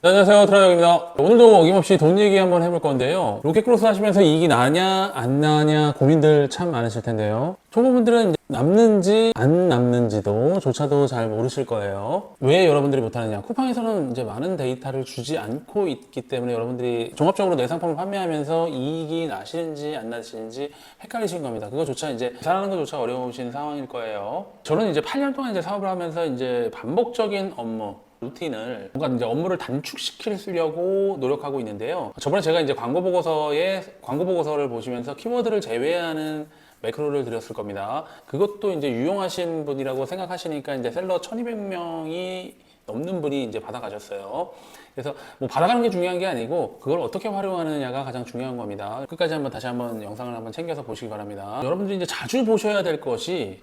네, 안녕하세요, 트라이입니다. 오늘도 어김없이 돈 얘기 한번 해볼 건데요. 로켓크로스 하시면서 이익이 나냐 안 나냐 고민들 참 많으실 텐데요. 초보분들은 이제 남는지 안 남는지도 조차도 잘 모르실 거예요. 왜 여러분들이 못하느냐? 쿠팡에서는 이제 많은 데이터를 주지 않고 있기 때문에 여러분들이 종합적으로 내 상품을 판매하면서 이익이 나시는지 안 나시는지 헷갈리신 겁니다. 그거조차 이제 계산하는 것조차 어려우신 상황일 거예요. 저는 이제 8년 동안 이제 사업을 하면서 이제 반복적인 업무 루틴을 뭔가 이제 업무를 단축시키려고 노력하고 있는데요. 저번에 제가 이제 광고 보고서를 보시면서 키워드를 제외하는 매크로를 드렸을 겁니다. 그것도 이제 유용하신 분이라고 생각하시니까 이제 셀러 1200명이 넘는 분이 이제 받아가셨어요. 그래서 뭐 받아가는 게 중요한 게 아니고 그걸 어떻게 활용하느냐가 가장 중요한 겁니다. 끝까지 다시 한번 영상을 한번 챙겨서 보시기 바랍니다. 여러분들이 이제 자주 보셔야 될 것이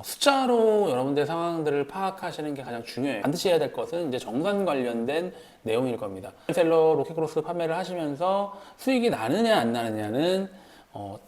숫자로 여러분들의 상황들을 파악하시는 게 가장 중요해요. 반드시 해야 될 것은 이제 정산 관련된 내용일 겁니다. 셀러 로켓크로스 판매를 하시면서 수익이 나느냐 안 나느냐는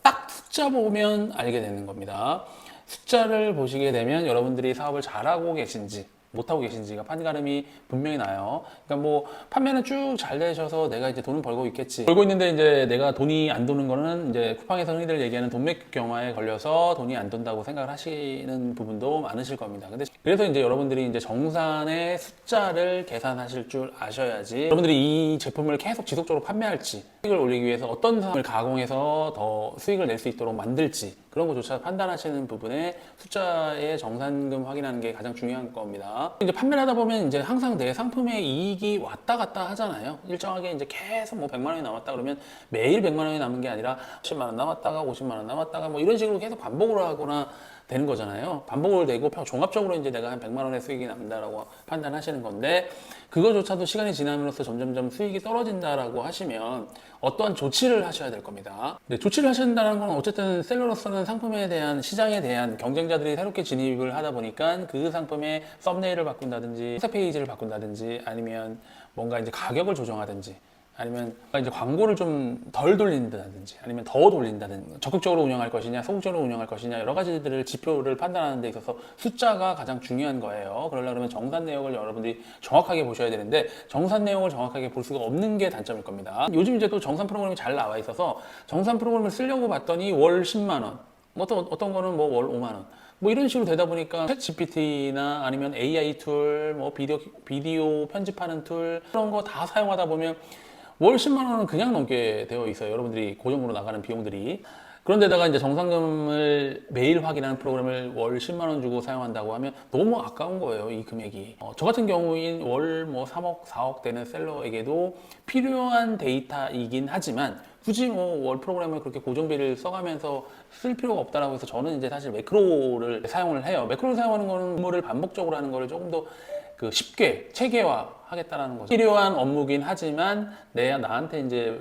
딱 숫자 보면 알게 되는 겁니다. 숫자를 보시게 되면 여러분들이 사업을 잘하고 계신지 못하고 계신지가 판가름이 분명히 나요. 그러니까 뭐 판매는 쭉 잘 되셔서 내가 이제 돈을 벌고 있겠지. 벌고 있는데 이제 내가 돈이 안 도는 거는 이제 쿠팡에서 흔히들 얘기하는 돈맥 경화에 걸려서 돈이 안 돈다고 생각을 하시는 부분도 많으실 겁니다. 근데 그래서 이제 여러분들이 이제 정산의 숫자를 계산하실 줄 아셔야지 여러분들이 이 제품을 계속 지속적으로 판매할지 수익을 올리기 위해서 어떤 상품을 가공해서 더 수익을 낼 수 있도록 만들지 그런 것조차 판단하시는 부분에 숫자의 정산금 확인하는 게 가장 중요한 겁니다. 이제 판매를 하다 보면 이제 항상 내 상품의 이익이 왔다 갔다 하잖아요. 일정하게 이제 계속 뭐 100만 원이 남았다 그러면 매일 100만 원이 남은 게 아니라 10만 원 남았다가 50만 원 남았다가 뭐 이런 식으로 계속 반복을 하거나 되는 거잖아요. 반복을 되고 종합적으로 이제 내가 한 100만 원의 수익이 남는다라고 판단하시는 건데 그거조차도 시간이 지남으로써 점점점 수익이 떨어진다라고 하시면 어떠한 조치를 하셔야 될 겁니다. 네, 조치를 하셔야 된다는 건 어쨌든 셀러로서는 상품에 대한 시장에 대한 경쟁자들이 새롭게 진입을 하다 보니까 그 상품의 썸네일을 바꾼다든지 상세 페이지를 바꾼다든지 아니면 뭔가 이제 가격을 조정하든지 아니면 이제 광고를 좀 덜 돌린다든지 아니면 더 돌린다든지 적극적으로 운영할 것이냐 소극적으로 운영할 것이냐 여러 가지들을 지표를 판단하는 데 있어서 숫자가 가장 중요한 거예요. 그러려면 정산 내역을 여러분들이 정확하게 보셔야 되는데 정산 내용을 정확하게 볼 수가 없는 게 단점일 겁니다. 요즘 이제 또 정산 프로그램이 잘 나와 있어서 정산 프로그램을 쓰려고 봤더니 월 10만 원 어떤 거는 뭐 월 5만 원 뭐 이런 식으로 되다 보니까 챗 GPT나 아니면 AI 툴, 뭐 비디오 편집하는 툴 그런 거 다 사용하다 보면 월 10만 원은 그냥 넘게 되어 있어요. 여러분들이 고정으로 나가는 비용들이. 그런데다가 이제 정산금을 매일 확인하는 프로그램을 월 10만 원 주고 사용한다고 하면 너무 아까운 거예요, 이 금액이. 저 같은 경우인 월 뭐 3억, 4억 되는 셀러에게도 필요한 데이터이긴 하지만 굳이 뭐 월 프로그램을 그렇게 고정비를 써가면서 쓸 필요가 없다라고 해서 저는 이제 사실 매크로를 사용을 해요. 매크로를 사용하는 거는 업무를 반복적으로 하는 거를 조금 더 쉽게 체계화 하겠다라는 거죠. 필요한 업무긴 하지만 나한테 이제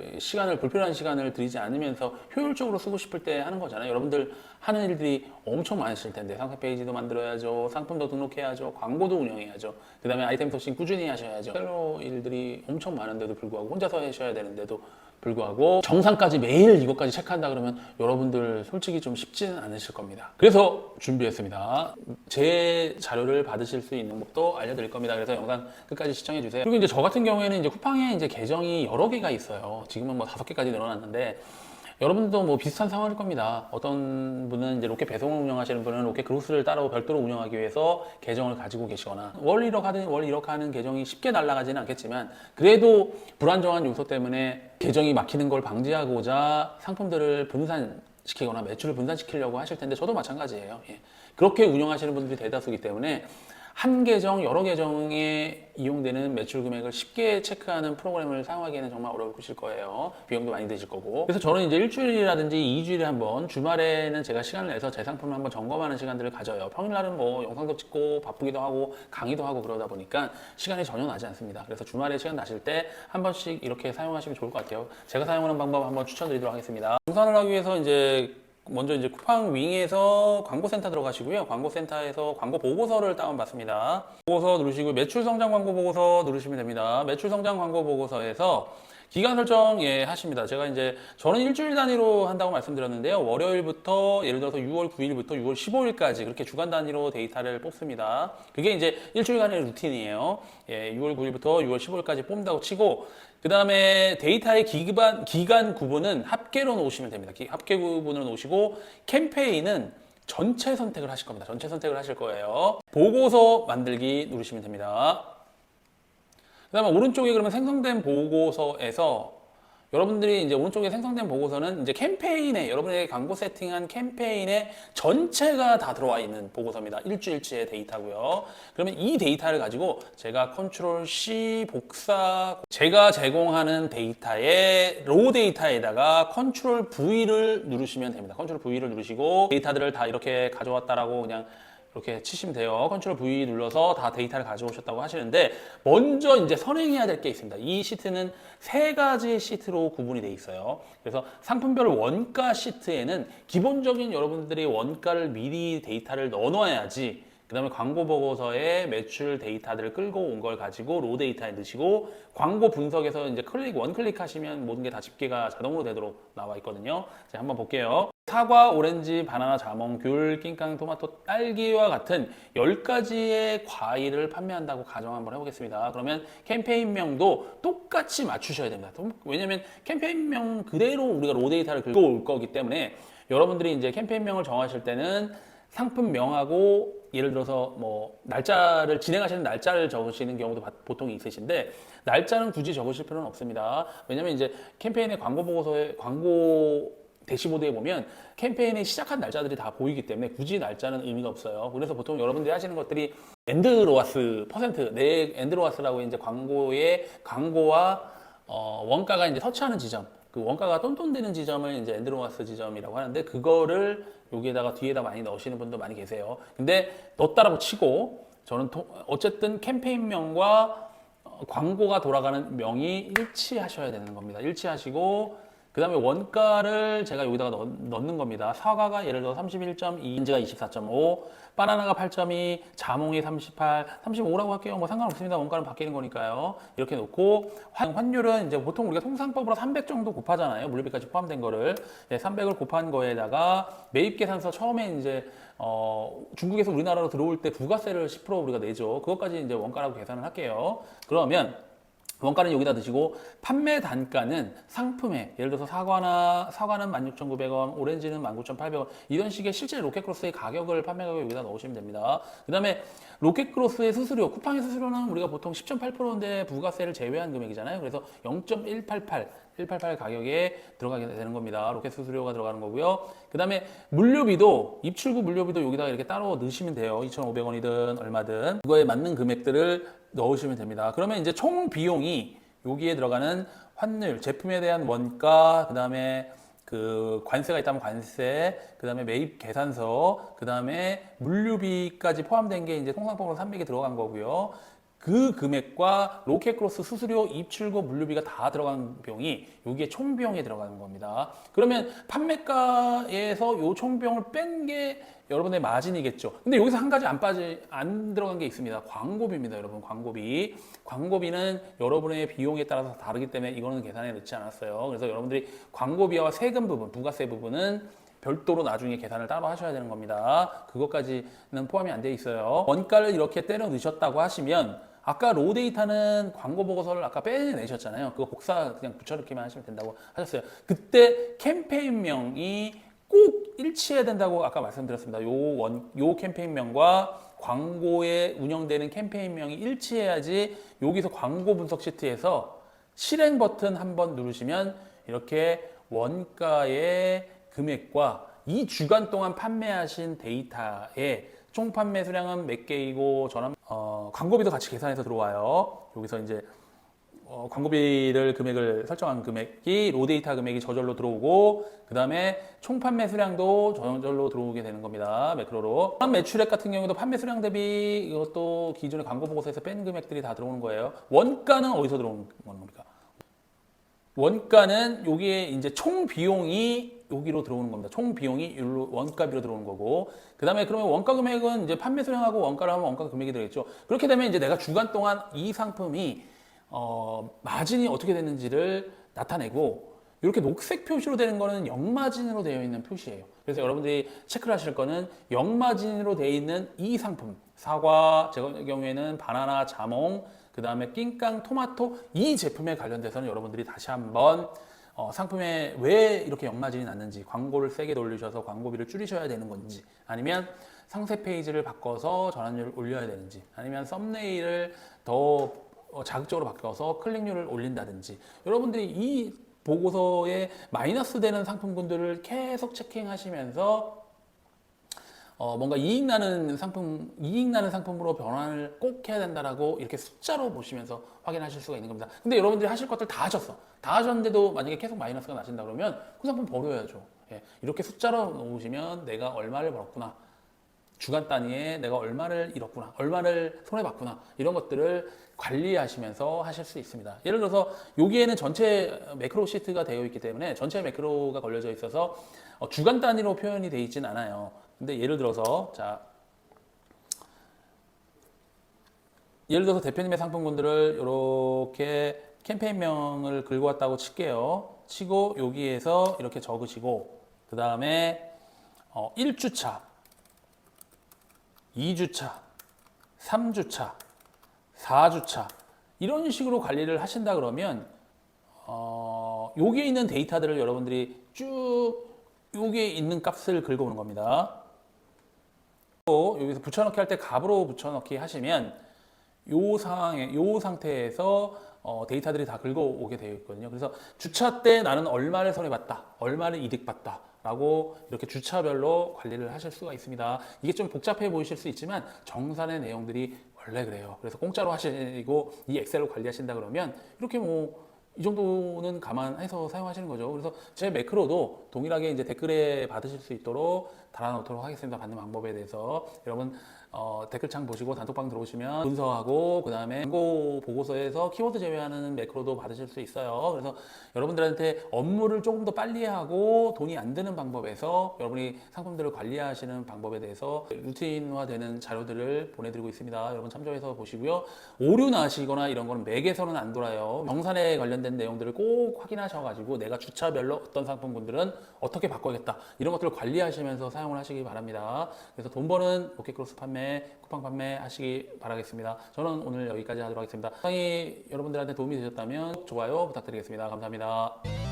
불필요한 시간을 들이지 않으면서 효율적으로 쓰고 싶을 때 하는 거잖아요. 여러분들 하는 일들이 엄청 많으실 텐데 상세 페이지도 만들어야죠, 상품도 등록해야죠, 광고도 운영해야죠. 그 다음에 아이템 소싱 꾸준히 하셔야죠. 셀러 일들이 엄청 많은데도 불구하고 혼자서 하셔야 되는데도 불구하고 정상까지 매일 이것까지 체크한다 그러면 여러분들 솔직히 좀 쉽지는 않으실 겁니다. 그래서 준비했습니다. 제 자료를 받으실 수 있는 법도 알려드릴 겁니다. 그래서 영상 끝까지 시청해 주세요. 그리고 이제 저 같은 경우에는 이제 쿠팡에 이제 계정이 여러 개가 있어요. 지금은 뭐 5개까지 늘어났는데 여러분들도 뭐 비슷한 상황일 겁니다. 어떤 분은 이제 로켓 배송을 운영하시는 분은 로켓 크루스를 따로 별도로 운영하기 위해서 계정을 가지고 계시거나 월 1억 하든 월 1억 하는 계정이 쉽게 날아가지는 않겠지만 그래도 불안정한 요소 때문에 계정이 막히는 걸 방지하고자 상품들을 분산시키거나 매출을 분산시키려고 하실 텐데 저도 마찬가지예요. 예. 그렇게 운영하시는 분들이 대다수이기 때문에 한 계정, 여러 계정에 이용되는 매출 금액을 쉽게 체크하는 프로그램을 사용하기에는 정말 어려우실 거예요. 비용도 많이 드실 거고. 그래서 저는 이제 일주일이라든지 2주일에 한번 주말에는 제가 시간을 내서 제 상품을 한번 점검하는 시간들을 가져요. 평일날은 뭐 영상도 찍고 바쁘기도 하고 강의도 하고 그러다 보니까 시간이 전혀 나지 않습니다. 그래서 주말에 시간 나실 때 한 번씩 이렇게 사용하시면 좋을 것 같아요. 제가 사용하는 방법 한번 추천드리도록 하겠습니다. 정산을 하기 위해서 먼저 이제 쿠팡 윙에서 광고센터 들어가시고요. 광고센터에서 광고 보고서를 다운받습니다. 보고서 누르시고 매출 성장 광고 보고서 누르시면 됩니다. 매출 성장 광고 보고서에서 기간 설정 예 하십니다. 제가 이제 저는 일주일 단위로 한다고 말씀드렸는데요. 월요일부터 예를 들어서 6월 9일부터 6월 15일까지 그렇게 주간 단위로 데이터를 뽑습니다. 그게 이제 일주일간의 루틴이에요. 예, 6월 9일부터 6월 15일까지 뽑는다고 치고 그 다음에 데이터의 기간 구분은 합계로 놓으시면 됩니다. 합계 구분으로 놓으시고 캠페인은 전체 선택을 하실 겁니다. 전체 선택을 하실 거예요. 보고서 만들기 누르시면 됩니다. 그 다음에 오른쪽에 그러면 생성된 보고서에서 여러분들이 이제 오른쪽에 생성된 보고서는 이제 캠페인에 여러분의 광고 세팅한 캠페인에 전체가 다 들어와 있는 보고서입니다. 일주일치의 데이터고요. 그러면 이 데이터를 가지고 제가 컨트롤 C 복사 제가 제공하는 데이터의 로 데이터에다가 컨트롤 V를 누르시면 됩니다. 컨트롤 V를 누르시고 데이터들을 다 이렇게 가져왔다라고 그냥 이렇게 치시면 돼요. 컨트롤 V 눌러서 다 데이터를 가져오셨다고 하시는데 먼저 이제 선행해야 될 게 있습니다. 이 시트는 세 가지 시트로 구분이 돼 있어요. 그래서 상품별 원가 시트에는 기본적인 여러분들이 원가를 미리 데이터를 넣어놔야지 그 다음에 광고 보고서에 매출 데이터들을 끌고 온 걸 가지고 로 데이터에 넣으시고 광고 분석에서 이제 원클릭 하시면 모든 게 다 집계가 자동으로 되도록 나와 있거든요. 자, 한번 볼게요. 사과, 오렌지, 바나나, 자몽, 귤, 낑깡, 토마토, 딸기와 같은 10가지의 과일을 판매한다고 가정 한번 해보겠습니다. 그러면 캠페인명도 똑같이 맞추셔야 됩니다. 왜냐면 캠페인명 그대로 우리가 로 데이터를 긁고 올 거기 때문에 여러분들이 이제 캠페인명을 정하실 때는 상품명하고 예를 들어서 뭐 날짜를 진행하시는 날짜를 적으시는 경우도 보통 있으신데 날짜는 굳이 적으실 필요는 없습니다. 왜냐면 이제 캠페인의 광고 보고서에 광고 대시보드에 보면 캠페인이 시작한 날짜들이 다 보이기 때문에 굳이 날짜는 의미가 없어요. 그래서 보통 여러분들이 하시는 것들이 엔드로아스 퍼센트, 내 엔드로아스라고 이제 광고와 원가가 이제 터치하는 지점, 그 원가가 똔똔되는 지점을 이제 엔드로아스 지점이라고 하는데 그거를 여기에다가 뒤에다 많이 넣으시는 분도 많이 계세요. 근데 넣었다라고 치고 저는 어쨌든 캠페인명과 광고가 돌아가는 명이 일치하셔야 되는 겁니다. 일치하시고 그 다음에 원가를 제가 여기다가 넣는 겁니다. 사과가 예를 들어 31.2, 인지가 24.5, 바나나가 8.2, 자몽이 38, 35라고 할게요. 뭐 상관없습니다. 원가는 바뀌는 거니까요. 이렇게 놓고 환율은 이제 보통 우리가 통상법으로 300 정도 곱하잖아요. 물류비까지 포함된 거를 300을 곱한 거에다가 매입 계산서 처음에 이제 중국에서 우리나라로 들어올 때 부가세를 10% 우리가 내죠. 그것까지 이제 원가라고 계산을 할게요. 그러면 원가는 여기다 드시고 판매 단가는 상품에 예를 들어서 사과는 16,900원, 오렌지는 19,800원 이런 식의 실제 로켓크로스의 가격을 판매 가격에 여기다 넣으시면 됩니다. 그 다음에 로켓크로스의 수수료, 쿠팡의 수수료는 우리가 보통 10.8%인데 부가세를 제외한 금액이잖아요. 그래서 0.188 가격에 들어가게 되는 겁니다. 로켓 수수료가 들어가는 거고요. 그 다음에 물류비도 입출구 물류비도 여기다가 이렇게 따로 넣으시면 돼요. 2,500원이든 얼마든 그거에 맞는 금액들을 넣으시면 됩니다. 그러면 이제 총 비용이 여기에 들어가는 환율, 제품에 대한 원가, 그 다음에 그 관세가 있다면 관세, 그 다음에 매입 계산서, 그 다음에 물류비까지 포함된 게 이제 통상법으로 300이 들어간 거고요. 그 금액과 로켓크로스 수수료, 입출고, 물류비가 다 들어간 비용이 여기에 총 비용에 들어가는 겁니다. 그러면 판매가에서 요 총 비용을 뺀 게 여러분의 마진이겠죠. 근데 여기서 한 가지 안 들어간 게 있습니다. 광고비입니다, 여러분. 광고비. 광고비는 여러분의 비용에 따라서 다르기 때문에 이거는 계산에 넣지 않았어요. 그래서 여러분들이 광고비와 세금 부분, 부가세 부분은 별도로 나중에 계산을 따로 하셔야 되는 겁니다. 그것까지는 포함이 안 돼 있어요. 원가를 이렇게 때려 넣으셨다고 하시면 아까 로 데이터는 광고 보고서를 아까 빼내셨잖아요. 그거 복사 그냥 붙여넣기만 하시면 된다고 하셨어요. 그때 캠페인명이 꼭 일치해야 된다고 아까 말씀드렸습니다. 요 캠페인명과 광고에 운영되는 캠페인명이 일치해야지 여기서 광고 분석 시트에서 실행 버튼 한번 누르시면 이렇게 원가의 금액과 이 주간 동안 판매하신 데이터의 총 판매 수량은 몇 개이고 광고비도 같이 계산해서 들어와요. 여기서 이제 광고비를 금액을 설정한 금액이 로 데이터 금액이 저절로 들어오고 그 다음에 총 판매 수량도 저절로 들어오게 되는 겁니다. 매크로로. 매출액 같은 경우도 판매 수량 대비 이것도 기존의 광고 보고서에서 뺀 금액들이 다 들어오는 거예요. 원가는 어디서 들어오는 겁니까? 원가는 여기에 이제 총 비용이 여기로 들어오는 겁니다. 총 비용이 원가비로 들어오는 거고. 그 다음에 그러면 원가 금액은 이제 판매 수량하고 원가를 하면 원가 금액이 들어있죠. 그렇게 되면 이제 내가 주간 동안 이 상품이 마진이 어떻게 됐는지를 나타내고, 이렇게 녹색 표시로 되는 거는 역마진으로 되어 있는 표시예요. 그래서 여러분들이 체크를 하실 거는 역마진으로 되어 있는 이 상품, 사과, 제 경우에는 바나나, 자몽, 그 다음에 낑깡, 토마토, 이 제품에 관련돼서는 여러분들이 다시 한번 상품에 왜 이렇게 역마진이 났는지, 광고를 세게 돌리셔서 광고비를 줄이셔야 되는 건지, 아니면 상세 페이지를 바꿔서 전환율을 올려야 되는지, 아니면 썸네일을 더 자극적으로 바꿔서 클릭률을 올린다든지, 여러분들이 이 보고서에 마이너스 되는 상품군들을 계속 체킹하시면서 뭔가 이익 나는 상품으로 변환을 꼭 해야 된다라고 이렇게 숫자로 보시면서 확인하실 수가 있는 겁니다. 근데 여러분들이 하실 것들 다 하셨어. 다 하셨는데도 만약에 계속 마이너스가 나신다 그러면 그 상품 버려야죠. 예, 이렇게 숫자로 놓으시면 내가 얼마를 벌었구나, 주간 단위에 내가 얼마를 잃었구나, 얼마를 손해봤구나, 이런 것들을 관리하시면서 하실 수 있습니다. 예를 들어서 여기에는 전체 매크로 시트가 되어 있기 때문에 전체 매크로가 걸려져 있어서 주간 단위로 표현이 되어 있진 않아요. 근데 예를 들어서 대표님의 상품군들을 이렇게 캠페인명을 긁어 왔다고 칠게요. 치고 여기에서 이렇게 적으시고, 그 다음에 1주차, 2주차, 3주차, 4주차 이런 식으로 관리를 하신다 그러면 여기에 있는 데이터들을 여러분들이 쭉 여기에 있는 값을 긁어오는 겁니다. 또 여기서 붙여넣기 할 때 값으로 붙여넣기 하시면 요 상태에서 데이터들이 다 긁어오게 되어 있거든요. 그래서 주차 때 나는 얼마를 손해봤다, 얼마를 이득봤다 라고 이렇게 주차별로 관리를 하실 수가 있습니다. 이게 좀 복잡해 보이실 수 있지만 정산의 내용들이 원래 그래요. 그래서 공짜로 하시고 이 엑셀로 관리하신다 그러면 이렇게 이 정도는 감안해서 사용하시는 거죠. 그래서 제 매크로도 동일하게 이제 댓글에 받으실 수 있도록 달아놓도록 하겠습니다. 받는 방법에 대해서. 여러분 댓글창 보시고 단톡방 들어오시면 문서하고, 그 다음에 광고 보고서에서 키워드 제외하는 매크로도 받으실 수 있어요. 그래서 여러분들한테 업무를 조금 더 빨리 하고 돈이 안 드는 방법에서 여러분이 상품들을 관리하시는 방법에 대해서 루틴화되는 자료들을 보내드리고 있습니다. 여러분 참조해서 보시고요. 오류 나시거나 이런 거는 맥에서는 안 돌아요. 정산에 관련된 내용들을 꼭 확인하셔가지고 내가 주차별로 어떤 상품군들은 어떻게 바꿔야겠다, 이런 것들을 관리하시면서 사용을 하시기 바랍니다. 그래서 돈 버는 로켓크로스 판매, 쿠팡 판매 하시기 바라겠습니다. 저는 오늘 여기까지 하도록 하겠습니다. 영상이 여러분들한테 도움이 되셨다면 좋아요 부탁드리겠습니다. 감사합니다.